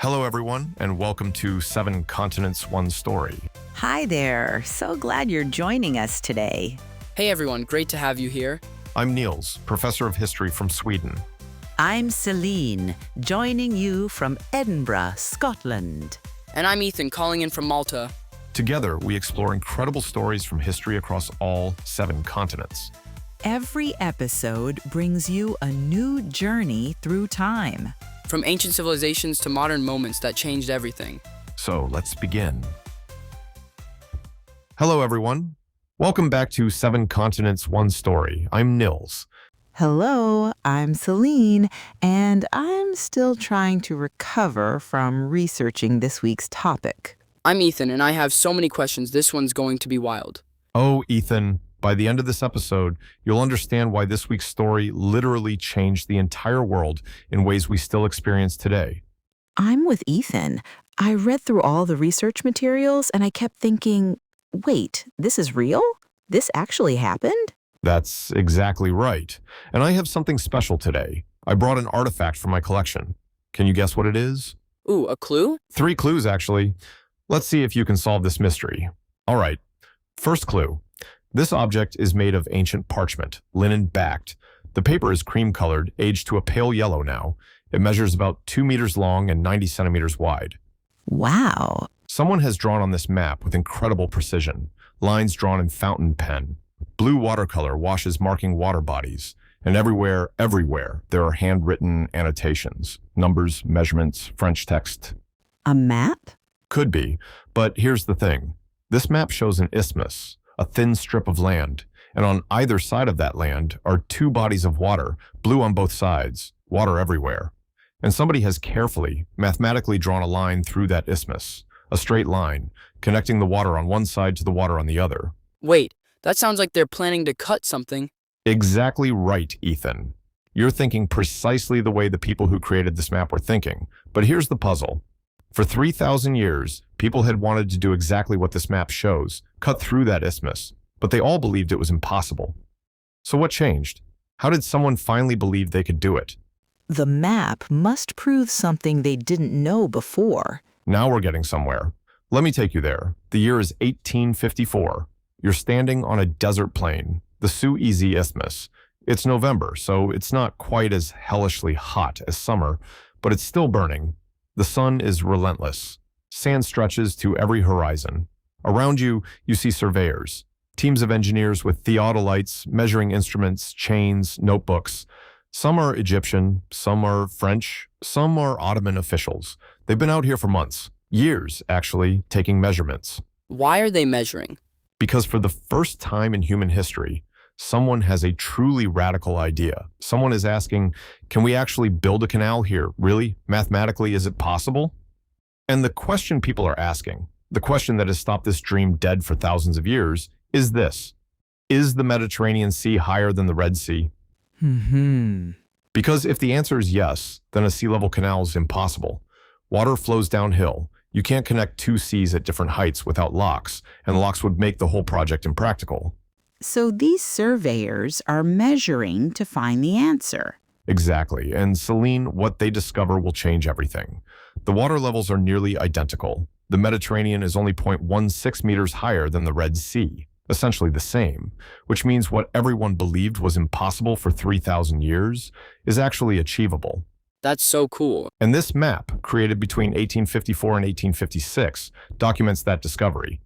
Hello, everyone, and welcome to Seven Continents, One Story. Hi there. So glad you're joining us today. Hey everyone, great to have you here. I'm Nils, professor of history from Sweden. I'm Céline, joining you from Edinburgh, Scotland. And I'm Ethan, calling in from Malta. Together, we explore incredible stories from history across all 7 continents. Every episode brings you a new journey through time. From ancient civilizations to modern moments that changed everything. So let's begin. Hello, everyone. Welcome back to 7 Continents, One Story. I'm Nils. Hello, I'm Céline, and I'm still trying to recover from researching this week's topic. I'm Ethan, and I have so many questions. This one's going to be wild. Oh, Ethan, by the end of this episode, you'll understand why this week's story literally changed the entire world in ways we still experience today. I'm with Ethan. I read through all the research materials, and I kept thinking, wait, this is real? This actually happened? That's exactly right. And I have something special today. I brought an artifact from my collection. Can you guess what it is? Ooh, a clue? 3 clues, actually. Let's see if you can solve this mystery. All right. First clue. This object is made of ancient parchment, linen-backed. The paper is cream-colored, aged to a pale yellow now. It measures about 2 meters long and 90 centimeters wide. Wow. Someone has drawn on this map with incredible precision. Lines drawn in fountain pen. Blue watercolor washes marking water bodies. And everywhere, there are handwritten annotations. Numbers, measurements, French text. A map? Could be, but here's the thing. This map shows an isthmus, a thin strip of land, and on either side of that land are 2 bodies of water, blue on both sides, water everywhere. And somebody has carefully, mathematically drawn a line through that isthmus, a straight line, connecting the water on one side to the water on the other. Wait, that sounds like they're planning to cut something. Exactly right, Ethan. You're thinking precisely the way the people who created this map were thinking, but here's the puzzle. For 3,000 years, people had wanted to do exactly what this map shows, cut through that isthmus, but they all believed it was impossible. So what changed? How did someone finally believe they could do it? The map must prove something they didn't know before. Now we're getting somewhere. Let me take you there. The year is 1854. You're standing on a desert plain, the Suez Isthmus. It's November, so it's not quite as hellishly hot as summer, but it's still burning. The sun is relentless. Sand stretches to every horizon. Around you, you see surveyors, teams of engineers with theodolites, measuring instruments, chains, notebooks. Some are Egyptian, some are French, some are Ottoman officials. They've been out here for months, years actually, taking measurements. Why are they measuring? Because for the first time in human history, someone has a truly radical idea. Someone is asking, can we actually build a canal here? Really? Mathematically, is it possible? And the question people are asking, the question that has stopped this dream dead for thousands of years, is this. Is the Mediterranean Sea higher than the Red Sea? Because if the answer is yes, then a sea level canal is impossible. Water flows downhill. You can't connect 2 seas at different heights without locks, and locks would make the whole project impractical. So these surveyors are measuring to find the answer. Exactly, and Céline, what they discover will change everything. The water levels are nearly identical. The Mediterranean is only 0.16 meters higher than the Red Sea, essentially the same, which means what everyone believed was impossible for 3,000 years is actually achievable. That's so cool. And this map, created between 1854 and 1856, documents that discovery.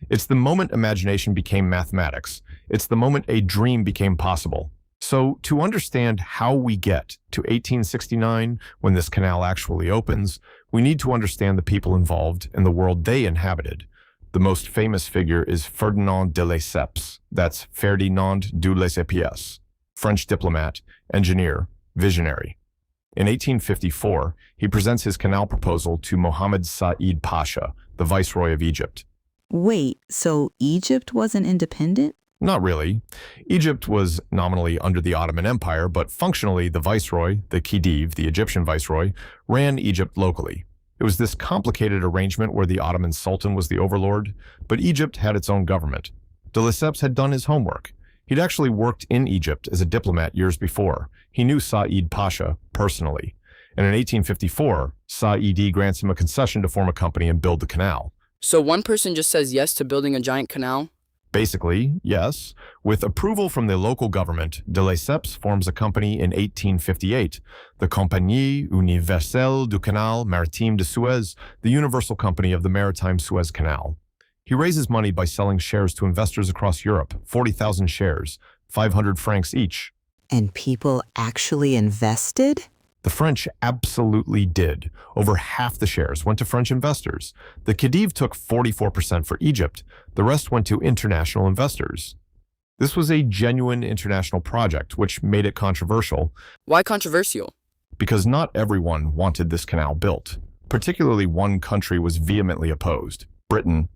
It's the moment imagination became mathematics. It's the moment a dream became possible. So to understand how we get to 1869, when this canal actually opens, we need to understand the people involved and the world they inhabited. The most famous figure is Ferdinand de Lesseps. That's Ferdinand du Lesseps, French diplomat, engineer, visionary. In 1854, he presents his canal proposal to Mohammed Said Pasha, the viceroy of Egypt. Wait, so Egypt wasn't independent? Not really. Egypt was nominally under the Ottoman Empire, but functionally the viceroy, the Khedive, the Egyptian viceroy, ran Egypt locally. It was this complicated arrangement where the Ottoman Sultan was the overlord, but Egypt had its own government. De Lesseps had done his homework. He'd actually worked in Egypt as a diplomat years before. He knew Said Pasha personally. And in 1854, Said grants him a concession to form a company and build the canal. So one person just says yes to building a giant canal? Basically, yes. With approval from the local government, de Lesseps forms a company in 1858, the Compagnie Universelle du Canal Maritime de Suez, the Universal Company of the Maritime Suez Canal. He raises money by selling shares to investors across Europe, 40,000 shares, 500 francs each. And people actually invested? The French absolutely did. Over half the shares went to French investors. The Khedive took 44% for Egypt. The rest went to international investors. This was a genuine international project, which made it controversial. Why controversial? Because not everyone wanted this canal built. Particularly one country was vehemently opposed, Britain.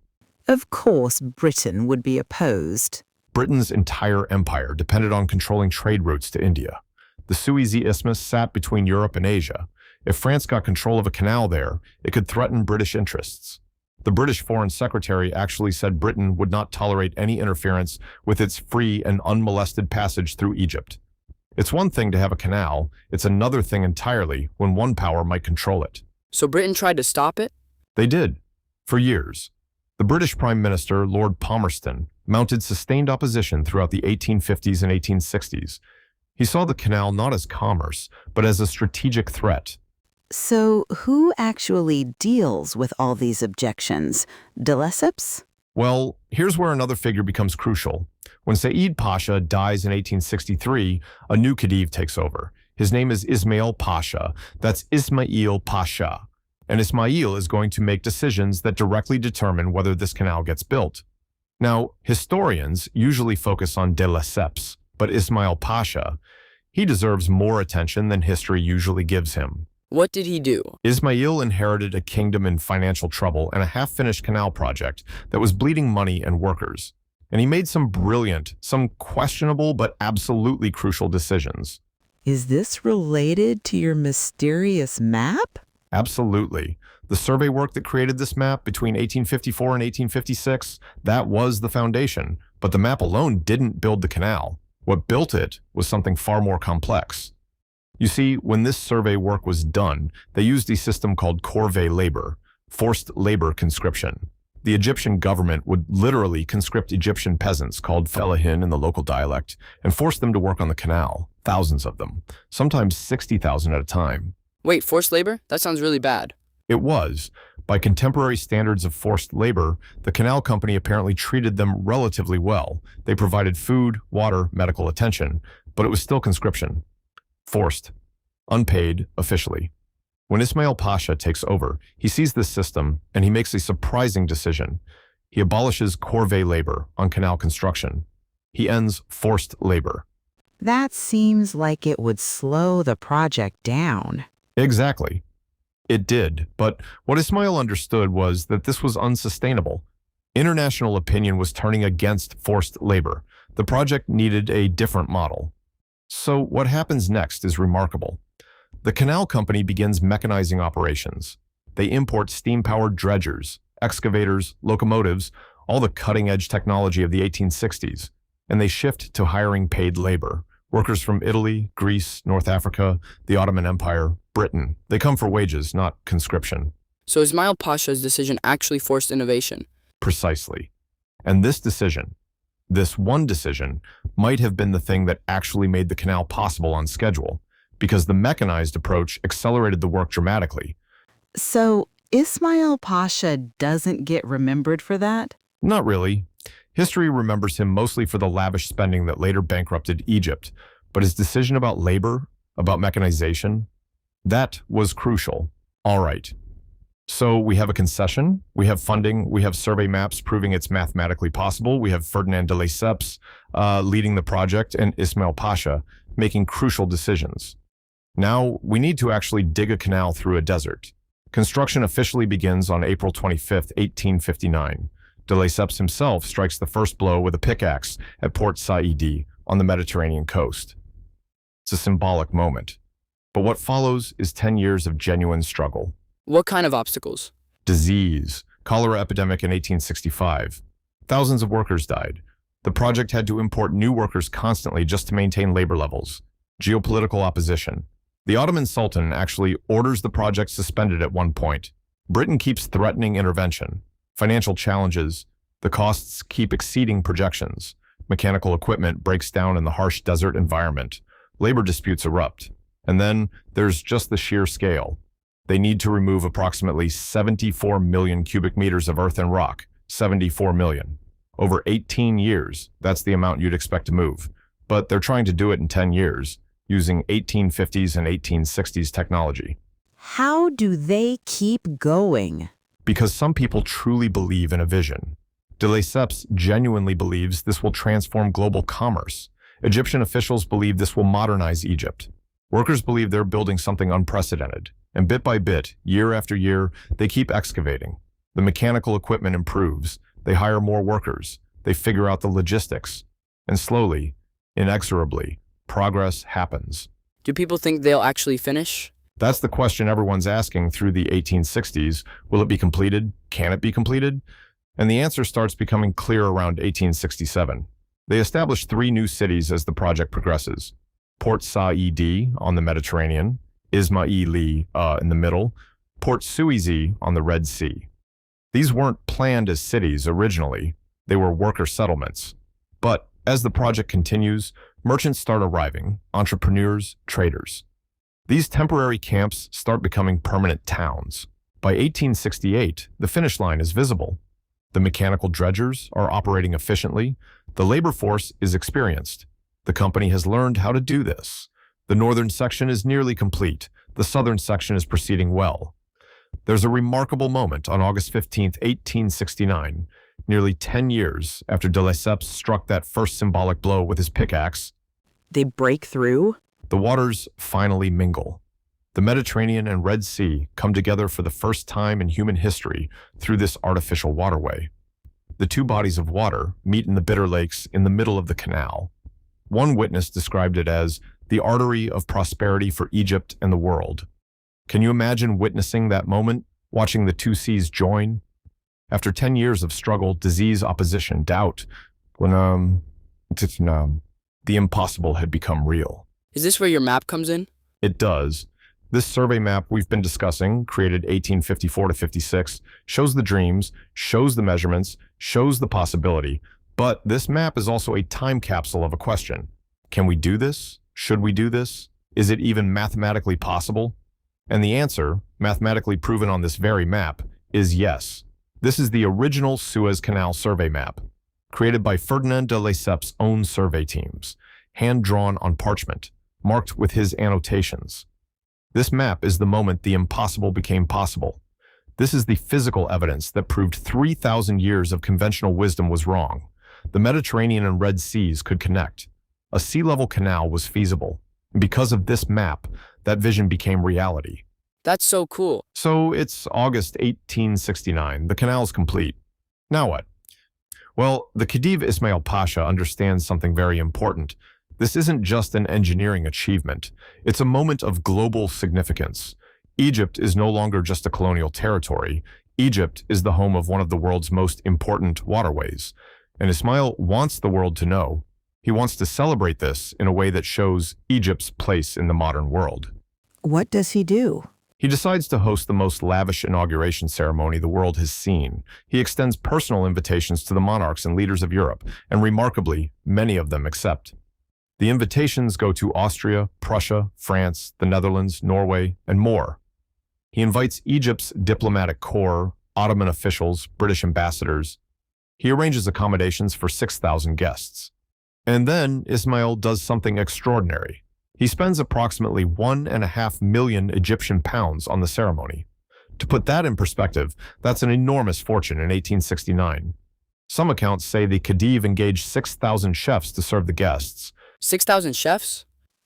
Of course, Britain would be opposed. Britain's entire empire depended on controlling trade routes to India. The Suez Isthmus sat between Europe and Asia. If France got control of a canal there, it could threaten British interests. The British Foreign Secretary actually said Britain would not tolerate any interference with its free and unmolested passage through Egypt. It's one thing to have a canal, it's another thing entirely when one power might control it. So Britain tried to stop it? They did, for years. The British Prime Minister, Lord Palmerston, mounted sustained opposition throughout the 1850s and 1860s. He saw the canal not as commerce, but as a strategic threat. So who actually deals with all these objections? De Lesseps? Well, here's where another figure becomes crucial. When Said Pasha dies in 1863, a new Khedive takes over. His name is Ismail Pasha. That's Ismail Pasha. And Ismail is going to make decisions that directly determine whether this canal gets built. Now, historians usually focus on de Lesseps, but Ismail Pasha, he deserves more attention than history usually gives him. What did he do? Ismail inherited a kingdom in financial trouble and a half-finished canal project that was bleeding money and workers. And he made some brilliant, some questionable, but absolutely crucial decisions. Is this related to your mysterious map? Absolutely. The survey work that created this map between 1854 and 1856, that was the foundation. But the map alone didn't build the canal. What built it was something far more complex. You see, when this survey work was done, they used a system called corvée labor, forced labor conscription. The Egyptian government would literally conscript Egyptian peasants, called fellahin in the local dialect, and force them to work on the canal, thousands of them, sometimes 60,000 at a time. Wait, forced labor? That sounds really bad. It was. By contemporary standards of forced labor, the canal company apparently treated them relatively well. They provided food, water, medical attention, but it was still conscription. Forced. Unpaid, officially. When Ismail Pasha takes over, he sees this system and he makes a surprising decision. He abolishes corvée labor on canal construction. He ends forced labor. That seems like it would slow the project down. Exactly. It did, but what Ismail understood was that this was unsustainable. International opinion was turning against forced labor. The project needed a different model. So what happens next is remarkable. The canal company begins mechanizing operations. They import steam-powered dredgers, excavators, locomotives, all the cutting-edge technology of the 1860s, and they shift to hiring paid labor. Workers from Italy, Greece, North Africa, the Ottoman Empire, Britain. They come for wages, not conscription. So Ismail Pasha's decision actually forced innovation. Precisely. And this decision, this one decision, might have been the thing that actually made the canal possible on schedule, because the mechanized approach accelerated the work dramatically. So Ismail Pasha doesn't get remembered for that? Not really. History remembers him mostly for the lavish spending that later bankrupted Egypt, but his decision about labor, about mechanization, that was crucial. All right. So we have a concession, we have funding, we have survey maps proving it's mathematically possible, we have Ferdinand de Lesseps leading the project, and Ismail Pasha making crucial decisions. Now, we need to actually dig a canal through a desert. Construction officially begins on April 25, 1859. De Lesseps himself strikes the first blow with a pickaxe at Port Said on the Mediterranean coast. It's a symbolic moment. But what follows is 10 years of genuine struggle. What kind of obstacles? Disease, cholera epidemic in 1865. Thousands of workers died. The project had to import new workers constantly just to maintain labor levels. Geopolitical opposition. The Ottoman Sultan actually orders the project suspended at one point. Britain keeps threatening intervention. Financial challenges. The costs keep exceeding projections. Mechanical equipment breaks down in the harsh desert environment. Labor disputes erupt. And then there's just the sheer scale. They need to remove approximately 74 million cubic meters of earth and rock. 74 million. Over 18 years, that's the amount you'd expect to move. But they're trying to do it in 10 years, using 1850s and 1860s technology. How do they keep going? Because some people truly believe in a vision. De Lesseps genuinely believes this will transform global commerce. Egyptian officials believe this will modernize Egypt. Workers believe they're building something unprecedented. And bit by bit, year after year, they keep excavating. The mechanical equipment improves. They hire more workers. They figure out the logistics. And slowly, inexorably, progress happens. Do people think they'll actually finish? That's the question everyone's asking through the 1860s. Will it be completed? Can it be completed? And the answer starts becoming clear around 1867. They establish 3 new cities as the project progresses. Port Said on the Mediterranean, Ismail in the middle, Port Suez on the Red Sea. These weren't planned as cities originally. They were worker settlements. But as the project continues, merchants start arriving, entrepreneurs, traders. These temporary camps start becoming permanent towns. By 1868, the finish line is visible. The mechanical dredgers are operating efficiently. The labor force is experienced. The company has learned how to do this. The northern section is nearly complete. The southern section is proceeding well. There's a remarkable moment on August 15, 1869, nearly 10 years after de Lesseps struck that first symbolic blow with his pickaxe. They break through? The waters finally mingle. The Mediterranean and Red Sea come together for the first time in human history through this artificial waterway. The 2 bodies of water meet in the Bitter Lakes in the middle of the canal. One witness described it as the artery of prosperity for Egypt and the world. Can you imagine witnessing that moment, watching the 2 seas join? After 10 years of struggle, disease, opposition, doubt, the impossible had become real. Is this where your map comes in? It does. This survey map we've been discussing, created 1854 to 56, shows the dreams, shows the measurements, shows the possibility. But this map is also a time capsule of a question. Can we do this? Should we do this? Is it even mathematically possible? And the answer, mathematically proven on this very map, is yes. This is the original Suez Canal Survey Map, created by Ferdinand de Lesseps' own survey teams, hand-drawn on parchment, marked with his annotations. This map is the moment the impossible became possible. This is the physical evidence that proved 3,000 years of conventional wisdom was wrong. The Mediterranean and Red Seas could connect. A sea-level canal was feasible. And because of this map, that vision became reality. That's so cool. So it's August 1869. The canal's complete. Now what? Well, the Khedive Ismail Pasha understands something very important. This isn't just an engineering achievement. It's a moment of global significance. Egypt is no longer just a colonial territory. Egypt is the home of one of the world's most important waterways. And Ismail wants the world to know. He wants to celebrate this in a way that shows Egypt's place in the modern world. What does he do? He decides to host the most lavish inauguration ceremony the world has seen. He extends personal invitations to the monarchs and leaders of Europe, and remarkably, many of them accept. The invitations go to Austria, Prussia, France, the Netherlands, Norway, and more. He invites Egypt's diplomatic corps, Ottoman officials, British ambassadors. He arranges accommodations for 6,000 guests. And then Ismail does something extraordinary. He spends approximately 1.5 million Egyptian pounds on the ceremony. To put that in perspective, that's an enormous fortune in 1869. Some accounts say the Khedive engaged 6,000 chefs to serve the guests. 6,000 chefs?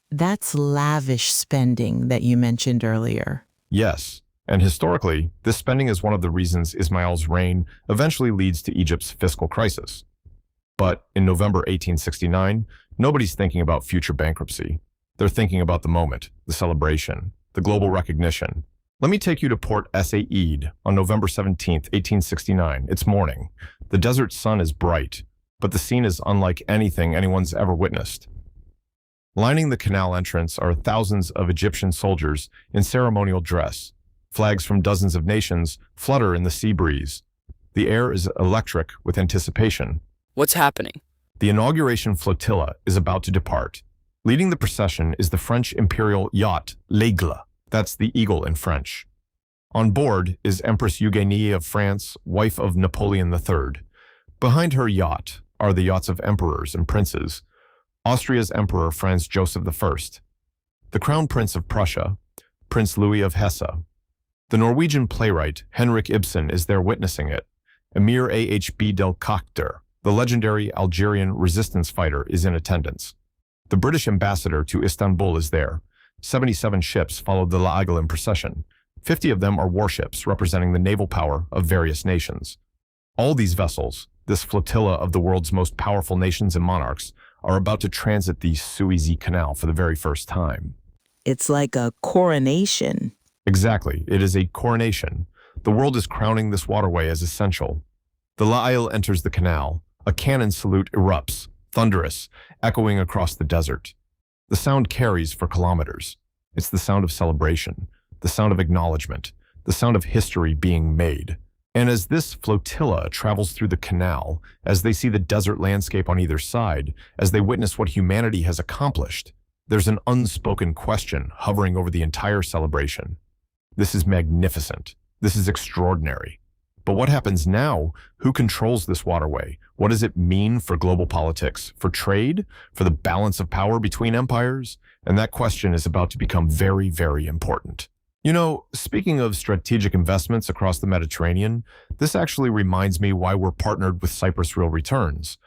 That's lavish spending that you mentioned earlier. Yes, and historically, this spending is one of the reasons Ismail's reign eventually leads to Egypt's fiscal crisis. But in November 1869, nobody's thinking about future bankruptcy. They're thinking about the moment, the celebration, the global recognition. Let me take you to Port Said on November 17, 1869. It's morning. The desert sun is bright, but the scene is unlike anything anyone's ever witnessed. Lining the canal entrance are thousands of Egyptian soldiers in ceremonial dress. Flags from dozens of nations flutter in the sea breeze. The air is electric with anticipation. What's happening? The Inauguration flotilla is about to depart. Leading the procession is the French imperial yacht, l'Aigle. That's the eagle in French. On board is Empress Eugénie of France, wife of Napoleon III. Behind her yacht are the yachts of emperors and princes. Austria's Emperor Franz Joseph I, the Crown Prince of Prussia, Prince Louis of Hesse. The Norwegian playwright Henrik Ibsen is there witnessing it. Emir Ahb del Kakter, the legendary Algerian resistance fighter, is in attendance. The British ambassador to Istanbul is there. 77 ships follow the l'Aigle in procession. 50 of them are warships representing the naval power of various nations. All these vessels, this flotilla of the world's most powerful nations and monarchs, are about to transit the Suez Canal for the very first time. It's like a coronation. Exactly, it is a coronation. The world is crowning this waterway as essential. The l'Aigle enters the canal. A cannon salute erupts, thunderous, echoing across the desert. The sound carries for kilometers. It's the sound of celebration, the sound of acknowledgement, the sound of history being made. And as this flotilla travels through the canal, as they see the desert landscape on either side, as they witness what humanity has accomplished, there's an unspoken question hovering over the entire celebration. This is magnificent. This is extraordinary. But what happens now? Who controls this waterway? What does it mean for global politics, for trade, for the balance of power between empires? And that question is about to become very, very important. You know, speaking of strategic investments across the Mediterranean, this actually reminds me why we're partnered with Cyprus Real Returns.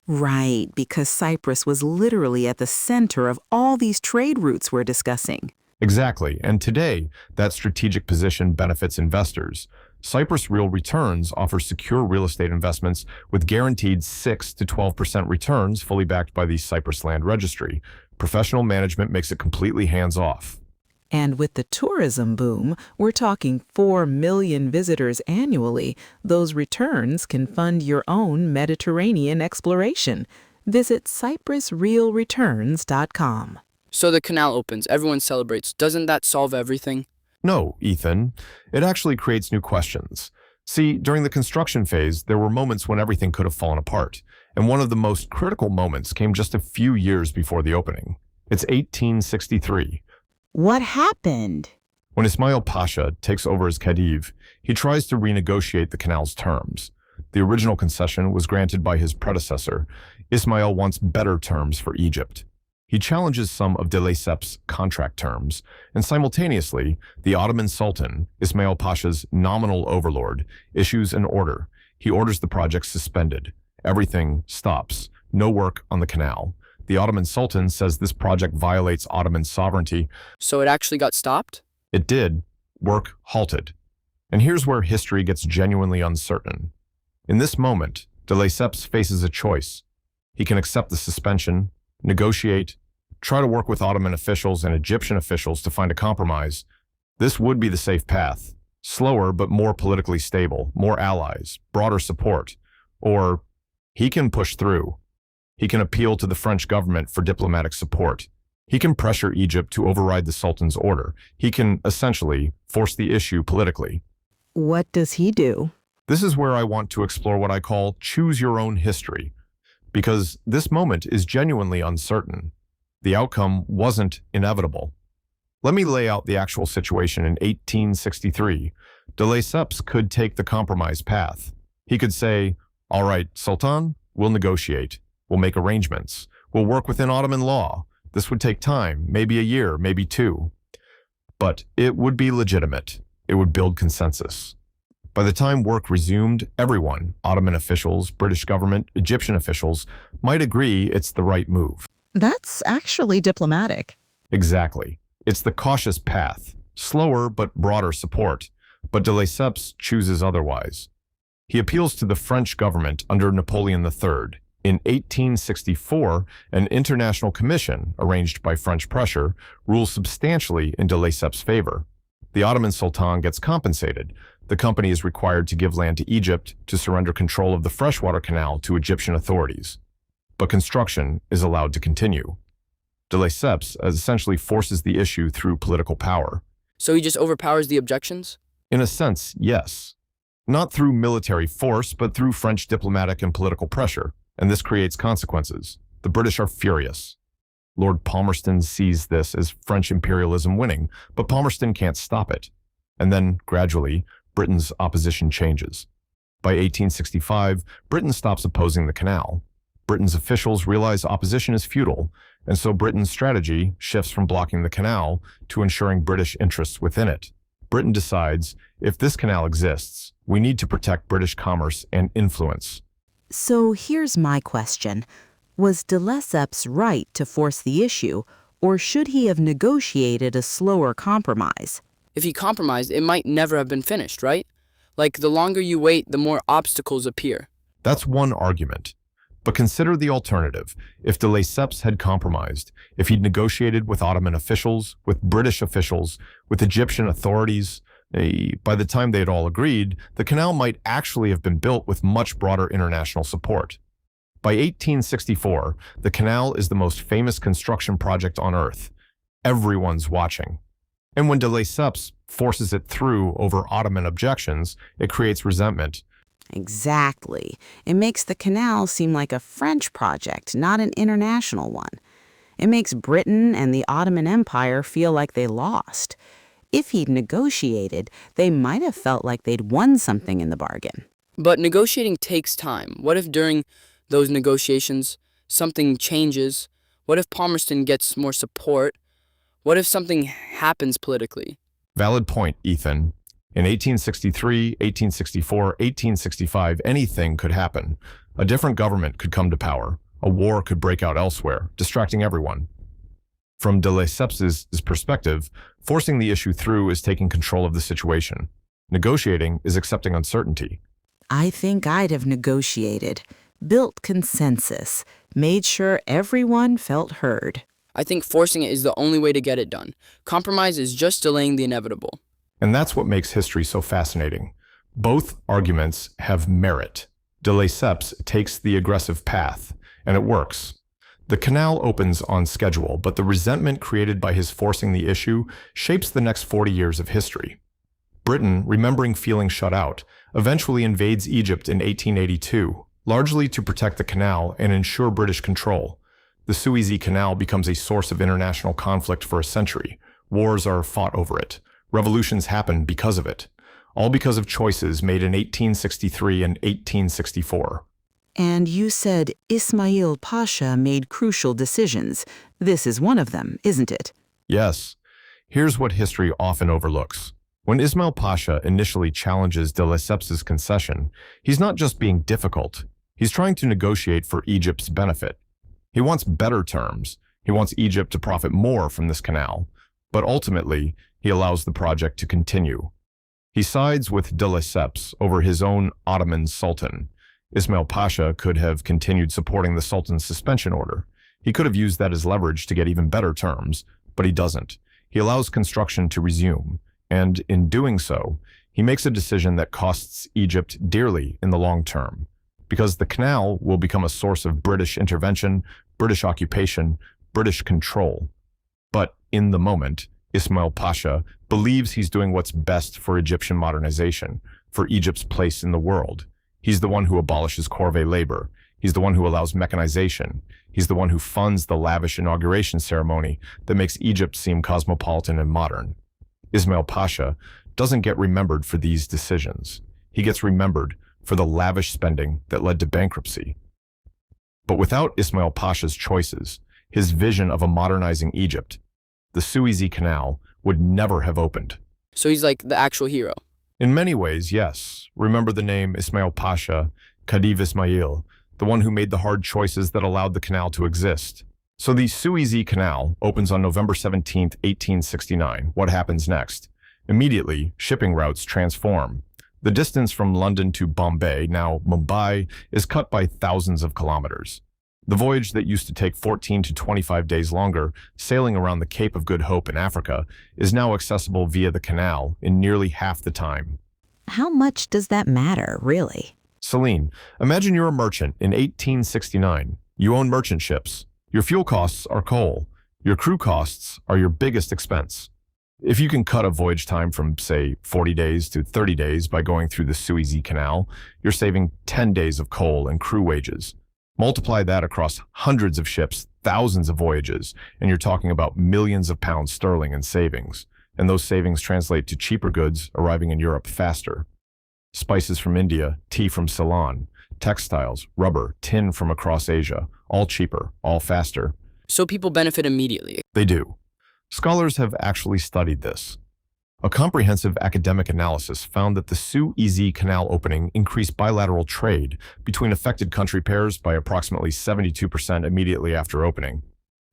Right, because Cyprus was literally at the center of all these trade routes we're discussing. Exactly, and today, that strategic position benefits investors. Cyprus Real Returns offers secure real estate investments with guaranteed 6 to 12% returns, fully backed by the Cyprus Land Registry. Professional management makes it completely hands-off. And with the tourism boom, we're talking 4 million visitors annually. Those returns can fund your own Mediterranean exploration. Visit cyprusrealreturns.com. So the canal opens, everyone celebrates. Doesn't that solve everything? No, Ethan. It actually creates new questions. See, during the construction phase, there were moments when everything could have fallen apart. And one of the most critical moments came just a few years before the opening. It's 1863. What happened? When Ismail Pasha takes over as Khedive, he tries to renegotiate the canal's terms. The original concession was granted by his predecessor. Ismail wants better terms for Egypt. He challenges some of de Lesseps' contract terms, and simultaneously, the Ottoman Sultan, Ismail Pasha's nominal overlord, issues an order. He orders the project suspended. Everything stops. No work on the canal. The Ottoman Sultan says this project violates Ottoman sovereignty. So it actually got stopped? It did. Work halted. And here's where history gets genuinely uncertain. In this moment, de Lesseps faces a choice. He can accept the suspension, negotiate, try to work with Ottoman officials and Egyptian officials to find a compromise. This would be the safe path. Slower but more politically stable, more allies, broader support. Or he can push through. He can appeal to the French government for diplomatic support. He can pressure Egypt to override the Sultan's order. He can, essentially, force the issue politically. What does he do? This is where I want to explore what I call choose your own history, because this moment is genuinely uncertain. The outcome wasn't inevitable. Let me lay out the actual situation in 1863. De Lesseps could take the compromise path. He could say, all right, Sultan, we'll negotiate. We'll make arrangements. We'll work within Ottoman law. This would take time, maybe a year, maybe two. But it would be legitimate. It would build consensus. By the time work resumed, everyone, Ottoman officials, British government, Egyptian officials, might agree it's the right move. That's actually diplomatic. Exactly. It's the cautious path, slower but broader support. But de Lesseps chooses otherwise. He appeals to the French government under Napoleon III. In 1864, an international commission, arranged by French pressure, rules substantially in de Lesseps' favor. The Ottoman Sultan gets compensated. The company is required to give land to Egypt to surrender control of the freshwater canal to Egyptian authorities. But construction is allowed to continue. De Lesseps essentially forces the issue through political power. So he just overpowers the objections? In a sense, yes. Not through military force, but through French diplomatic and political pressure. And this creates consequences. The British are furious. Lord Palmerston sees this as French imperialism winning, but Palmerston can't stop it. And then, gradually, Britain's opposition changes. By 1865, Britain stops opposing the canal. Britain's officials realize opposition is futile, and so Britain's strategy shifts from blocking the canal to ensuring British interests within it. Britain decides, if this canal exists, we need to protect British commerce and influence. So here's my question. Was de Lesseps right to force the issue, or should he have negotiated a slower compromise? If he compromised, it might never have been finished, right? Like, the longer you wait, the more obstacles appear. That's one argument. But consider the alternative. If de Lesseps had compromised, if he'd negotiated with Ottoman officials, with British officials, with Egyptian authorities, by the time they had all agreed, the canal might actually have been built with much broader international support. By 1864, the canal is the most famous construction project on Earth. Everyone's watching. And when de Lesseps forces it through over Ottoman objections, it creates resentment. Exactly. It makes the canal seem like a French project, not an international one. It makes Britain and the Ottoman Empire feel like they lost. If he'd negotiated, they might have felt like they'd won something in the bargain. But negotiating takes time. What if during those negotiations something changes? What if Palmerston gets more support? What if something happens politically? Valid point, Ethan. In 1863, 1864, 1865, anything could happen. A different government could come to power. A war could break out elsewhere, distracting everyone. From de Lesseps's perspective, forcing the issue through is taking control of the situation. Negotiating is accepting uncertainty. I think I'd have negotiated, built consensus, made sure everyone felt heard. I think forcing it is the only way to get it done. Compromise is just delaying the inevitable. And that's what makes history so fascinating. Both arguments have merit. De Lesseps takes the aggressive path, and it works. The canal opens on schedule, but the resentment created by his forcing the issue shapes the next 40 years of history. Britain, remembering feeling shut out, eventually invades Egypt in 1882, largely to protect the canal and ensure British control. The Suez Canal becomes a source of international conflict for a century. Wars are fought over it. Revolutions happen because of it. All because of choices made in 1863 and 1864. And you said Ismail Pasha made crucial decisions. This is one of them, isn't it? Yes. Here's what history often overlooks. When Ismail Pasha initially challenges de Lesseps's concession, he's not just being difficult. He's trying to negotiate for Egypt's benefit. He wants better terms. He wants Egypt to profit more from this canal. But ultimately, he allows the project to continue. He sides with de Lesseps over his own Ottoman sultan. Ismail Pasha could have continued supporting the sultan's suspension order. He could have used that as leverage to get even better terms, but he doesn't. He allows construction to resume, and in doing so, he makes a decision that costs Egypt dearly in the long term, because the canal will become a source of British intervention, British occupation, British control. But in the moment, Ismail Pasha believes he's doing what's best for Egyptian modernization, for Egypt's place in the world. He's the one who abolishes corvée labor. He's the one who allows mechanization. He's the one who funds the lavish inauguration ceremony that makes Egypt seem cosmopolitan and modern. Ismail Pasha doesn't get remembered for these decisions. He gets remembered for the lavish spending that led to bankruptcy. But without Ismail Pasha's choices, his vision of a modernizing Egypt, the Suez Canal would never have opened. So he's like the actual hero. In many ways, yes. Remember the name Ismail Pasha, Khedive Ismail, the one who made the hard choices that allowed the canal to exist. So the Suez Canal opens on November 17, 1869. What happens next? Immediately, shipping routes transform. The distance from London to Bombay, now Mumbai, is cut by thousands of kilometers. The voyage that used to take 14 to 25 days longer, sailing around the Cape of Good Hope in Africa, is now accessible via the canal in nearly half the time. How much does that matter, really? Céline, imagine you're a merchant in 1869. You own merchant ships. Your fuel costs are coal. Your crew costs are your biggest expense. If you can cut a voyage time from, say, 40 days to 30 days by going through the Suez Canal, you're saving 10 days of coal and crew wages. Multiply that across hundreds of ships, thousands of voyages, and you're talking about millions of pounds sterling in savings. And those savings translate to cheaper goods arriving in Europe faster. Spices from India, tea from Ceylon, textiles, rubber, tin from across Asia, all cheaper, all faster. So people benefit immediately. They do. Scholars have actually studied this. A comprehensive academic analysis found that the Suez Canal opening increased bilateral trade between affected country pairs by approximately 72% immediately after opening.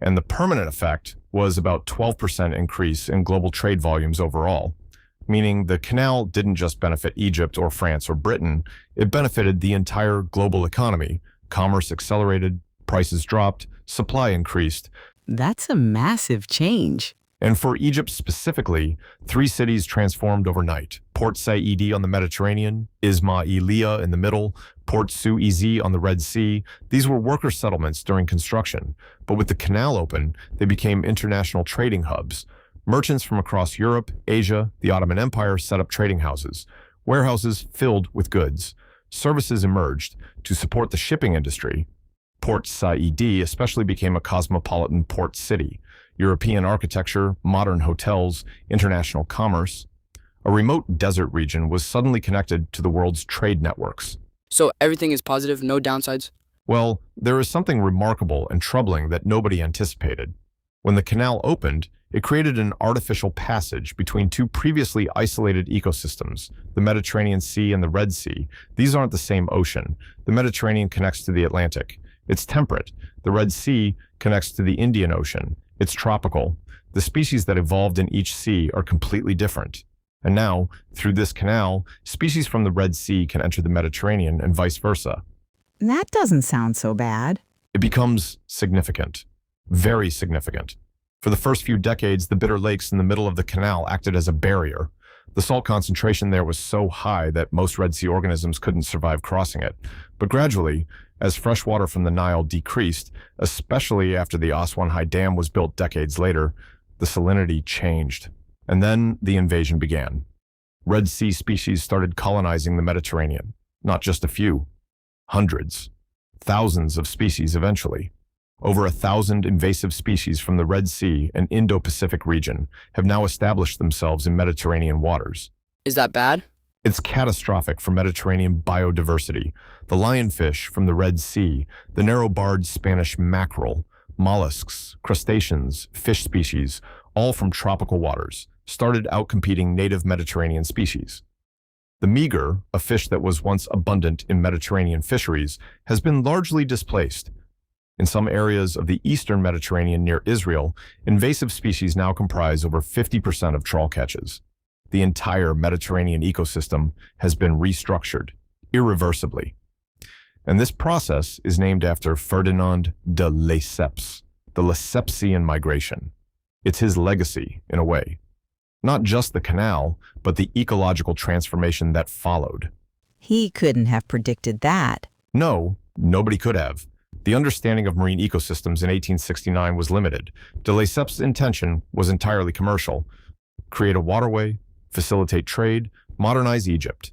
And the permanent effect was about 12% increase in global trade volumes overall, meaning the canal didn't just benefit Egypt or France or Britain, it benefited the entire global economy. Commerce accelerated, prices dropped, supply increased. That's a massive change. And for Egypt specifically, 3 cities transformed overnight. Port Said on the Mediterranean, Ismailia in the middle, Port Suez on the Red Sea. These were worker settlements during construction, but with the canal open, they became international trading hubs. Merchants from across Europe, Asia, the Ottoman Empire set up trading houses, warehouses filled with goods. Services emerged to support the shipping industry. Port Said especially became a cosmopolitan port city. European architecture, modern hotels, international commerce. A remote desert region was suddenly connected to the world's trade networks. So everything is positive, no downsides? Well, there is something remarkable and troubling that nobody anticipated. When the canal opened, it created an artificial passage between 2 previously isolated ecosystems, the Mediterranean Sea and the Red Sea. These aren't the same ocean. The Mediterranean connects to the Atlantic. It's temperate. The Red Sea connects to the Indian Ocean. It's tropical. The species that evolved in each sea are completely different. And now, through this canal, species from the Red Sea can enter the Mediterranean and vice versa. That doesn't sound so bad. It becomes significant. Very significant. For the first few decades, the bitter lakes in the middle of the canal acted as a barrier. The salt concentration there was so high that most Red Sea organisms couldn't survive crossing it. But gradually, as fresh water from the Nile decreased, especially after the Aswan High Dam was built decades later, the salinity changed. And then the invasion began. Red Sea species started colonizing the Mediterranean. Not just a few. Hundreds. Thousands of species eventually. Over 1,000 invasive species from the Red Sea and Indo-Pacific region have now established themselves in Mediterranean waters. Is that bad? It's catastrophic for Mediterranean biodiversity. The lionfish from the Red Sea, the narrow-barred Spanish mackerel, mollusks, crustaceans, fish species, all from tropical waters, started outcompeting native Mediterranean species. The meager, a fish that was once abundant in Mediterranean fisheries, has been largely displaced. In some areas of the eastern Mediterranean near Israel, invasive species now comprise over 50% of trawl catches. The entire Mediterranean ecosystem has been restructured, irreversibly. And this process is named after Ferdinand de Lesseps, the Lessepsian migration. It's his legacy, in a way. Not just the canal, but the ecological transformation that followed. He couldn't have predicted that. No, nobody could have. The understanding of marine ecosystems in 1869 was limited. De Lesseps' intention was entirely commercial. Create a waterway, facilitate trade, modernize Egypt.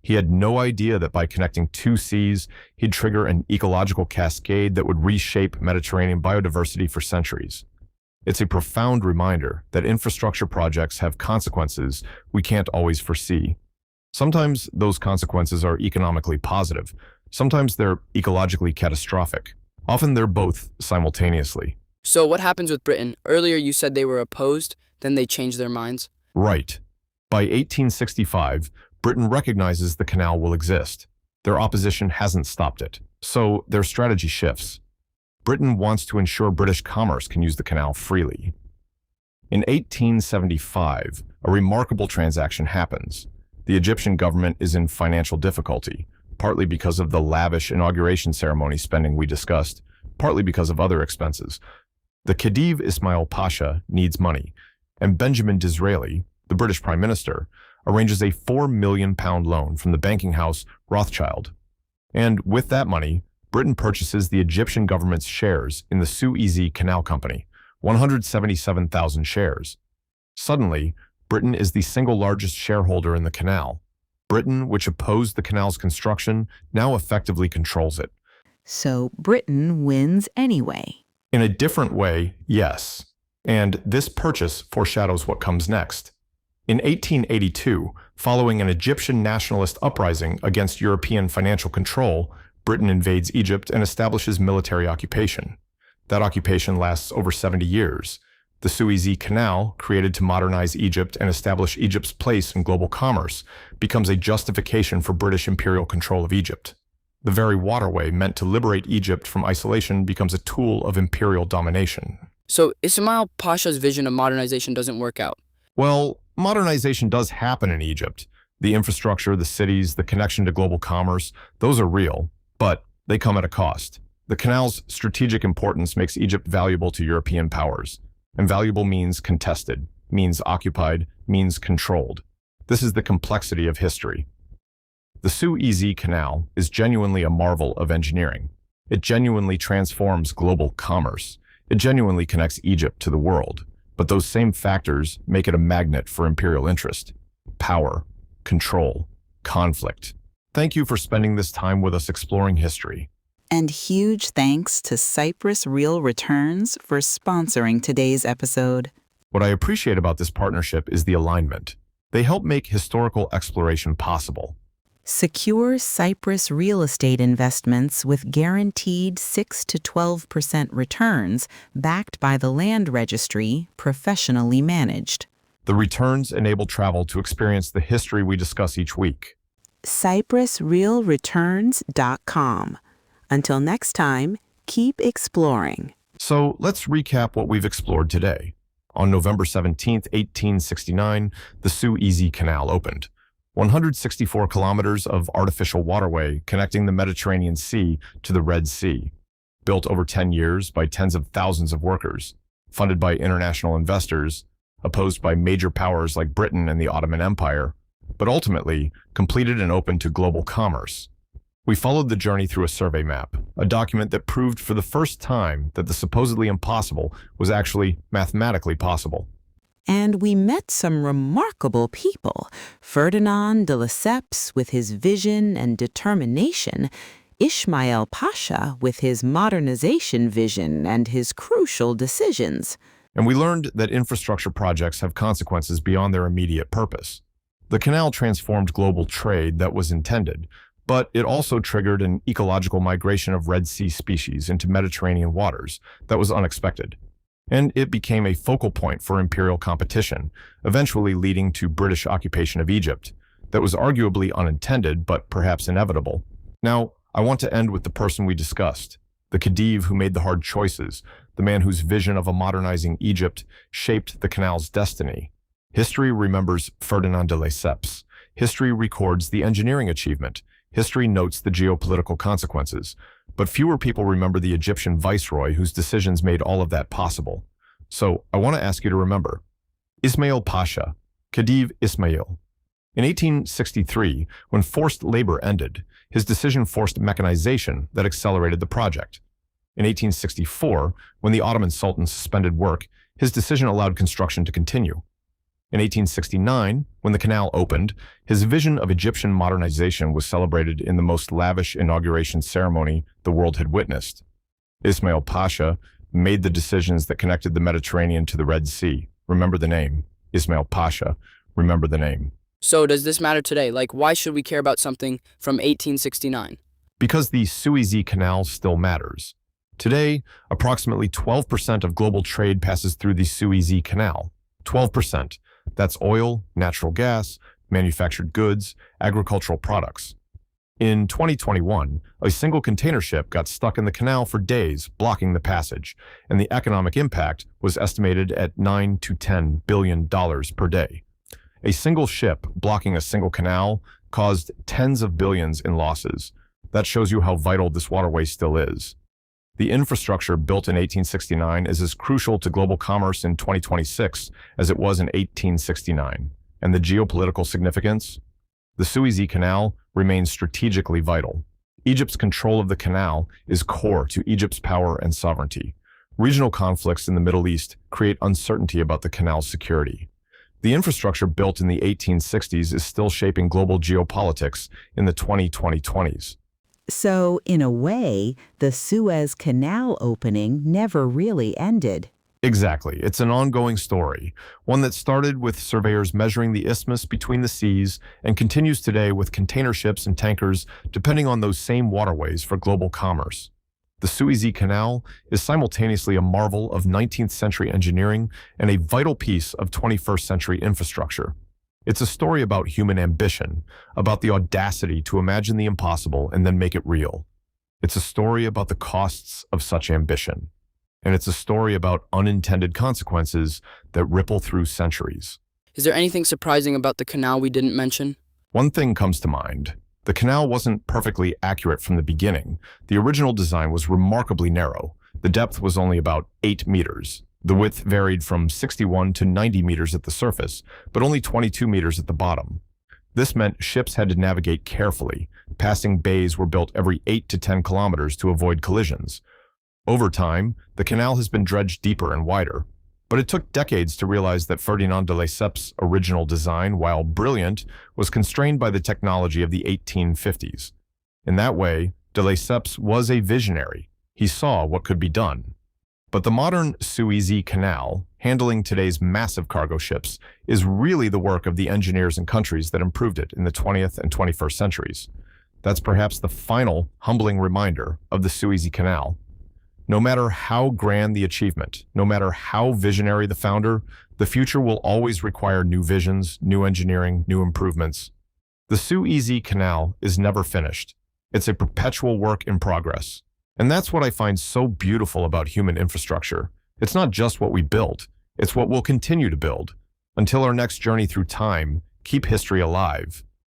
He had no idea that by connecting 2 seas, he'd trigger an ecological cascade that would reshape Mediterranean biodiversity for centuries. It's a profound reminder that infrastructure projects have consequences we can't always foresee. Sometimes those consequences are economically positive. Sometimes they're ecologically catastrophic. Often they're both simultaneously. So what happens with Britain? Earlier you said they were opposed, then they changed their minds. Right. By 1865, Britain recognizes the canal will exist. Their opposition hasn't stopped it. So their strategy shifts. Britain wants to ensure British commerce can use the canal freely. In 1875, a remarkable transaction happens. The Egyptian government is in financial difficulty, partly because of the lavish inauguration ceremony spending we discussed, partly because of other expenses. The Khedive Ismail Pasha needs money, and Benjamin Disraeli, the British Prime Minister, arranges a £4 million loan from the banking house Rothschild. And with that money, Britain purchases the Egyptian government's shares in the Suez Canal Company, 177,000 shares. Suddenly, Britain is the single largest shareholder in the canal. Britain, which opposed the canal's construction, now effectively controls it. So Britain wins anyway. In a different way, yes. And this purchase foreshadows what comes next. In 1882, following an Egyptian nationalist uprising against European financial control, Britain invades Egypt and establishes military occupation. That occupation lasts over 70 years. The Suez Canal, created to modernize Egypt and establish Egypt's place in global commerce, becomes a justification for British imperial control of Egypt. The very waterway meant to liberate Egypt from isolation becomes a tool of imperial domination. So Ismail Pasha's vision of modernization doesn't work out. Well, modernization does happen in Egypt. The infrastructure, the cities, the connection to global commerce, those are real, but they come at a cost. The canal's strategic importance makes Egypt valuable to European powers. And valuable means contested, means occupied, means controlled. This is the complexity of history. The Suez Canal is genuinely a marvel of engineering. It genuinely transforms global commerce. It genuinely connects Egypt to the world. But those same factors make it a magnet for imperial interest. Power, control, conflict. Thank you for spending this time with us exploring history. And huge thanks to Cyprus Real Returns for sponsoring today's episode. What I appreciate about this partnership is the alignment. They help make historical exploration possible. Secure Cyprus real estate investments with guaranteed 6 to 12% returns backed by the land registry, professionally managed. The returns enable travel to experience the history we discuss each week. CyprusRealReturns.com. Until next time, keep exploring. So let's recap what we've explored today. On November 17, 1869, the Suez Canal opened. 164 kilometers of artificial waterway connecting the Mediterranean Sea to the Red Sea. Built over 10 years by tens of thousands of workers, funded by international investors, opposed by major powers like Britain and the Ottoman Empire, but ultimately completed and opened to global commerce. We followed the journey through a survey map, a document that proved for the first time that the supposedly impossible was actually mathematically possible. And we met some remarkable people. Ferdinand de Lesseps with his vision and determination, Ismail Pasha with his modernization vision and his crucial decisions. And we learned that infrastructure projects have consequences beyond their immediate purpose. The canal transformed global trade that was intended, but it also triggered an ecological migration of Red Sea species into Mediterranean waters that was unexpected. And it became a focal point for imperial competition, eventually leading to British occupation of Egypt, that was arguably unintended but perhaps inevitable. Now, I want to end with the person we discussed, the Khedive who made the hard choices, the man whose vision of a modernizing Egypt shaped the canal's destiny. History remembers Ferdinand de Lesseps. History records the engineering achievement. History notes the geopolitical consequences, but fewer people remember the Egyptian viceroy whose decisions made all of that possible. So I want to ask you to remember Ismail Pasha, Khedive Ismail. In 1863, when forced labor ended, his decision forced mechanization that accelerated the project. In 1864, when the Ottoman Sultan suspended work, his decision allowed construction to continue. In 1869, when the canal opened, his vision of Egyptian modernization was celebrated in the most lavish inauguration ceremony the world had witnessed. Ismail Pasha made the decisions that connected the Mediterranean to the Red Sea. Remember the name. Ismail Pasha. Remember the name. So does this matter today? Like, why should we care about something from 1869? Because the Suez Canal still matters. Today, approximately 12% of global trade passes through the Suez Canal. 12%. That's oil, natural gas, manufactured goods, agricultural products. In 2021, a single container ship got stuck in the canal for days, blocking the passage, and the economic impact was estimated at $9 to $10 billion per day. A single ship blocking a single canal caused tens of billions in losses. That shows you how vital this waterway still is. The infrastructure built in 1869 is as crucial to global commerce in 2026 as it was in 1869. And the geopolitical significance? The Suez Canal remains strategically vital. Egypt's control of the canal is core to Egypt's power and sovereignty. Regional conflicts in the Middle East create uncertainty about the canal's security. The infrastructure built in the 1860s is still shaping global geopolitics in the 2020s. So, in a way, the Suez Canal opening never really ended. Exactly. It's an ongoing story, one that started with surveyors measuring the isthmus between the seas and continues today with container ships and tankers depending on those same waterways for global commerce. The Suez Canal is simultaneously a marvel of 19th-century engineering and a vital piece of 21st-century infrastructure. It's a story about human ambition, about the audacity to imagine the impossible and then make it real. It's a story about the costs of such ambition. And it's a story about unintended consequences that ripple through centuries. Is there anything surprising about the canal we didn't mention? One thing comes to mind. The canal wasn't perfectly accurate from the beginning. The original design was remarkably narrow. The depth was only about 8 meters. The width varied from 61 to 90 meters at the surface, but only 22 meters at the bottom. This meant ships had to navigate carefully. Passing bays were built every 8 to 10 kilometers to avoid collisions. Over time, the canal has been dredged deeper and wider, but it took decades to realize that Ferdinand de Lesseps' original design, while brilliant, was constrained by the technology of the 1850s. In that way, de Lesseps was a visionary. He saw what could be done. But the modern Suez Canal, handling today's massive cargo ships, is really the work of the engineers and countries that improved it in the 20th and 21st centuries. That's perhaps the final, humbling reminder of the Suez Canal. No matter how grand the achievement, no matter how visionary the founder, the future will always require new visions, new engineering, new improvements. The Suez Canal is never finished. It's a perpetual work in progress. And that's what I find so beautiful about human infrastructure. It's not just what we built, it's what we'll continue to build. Until our next journey through time, keep history alive.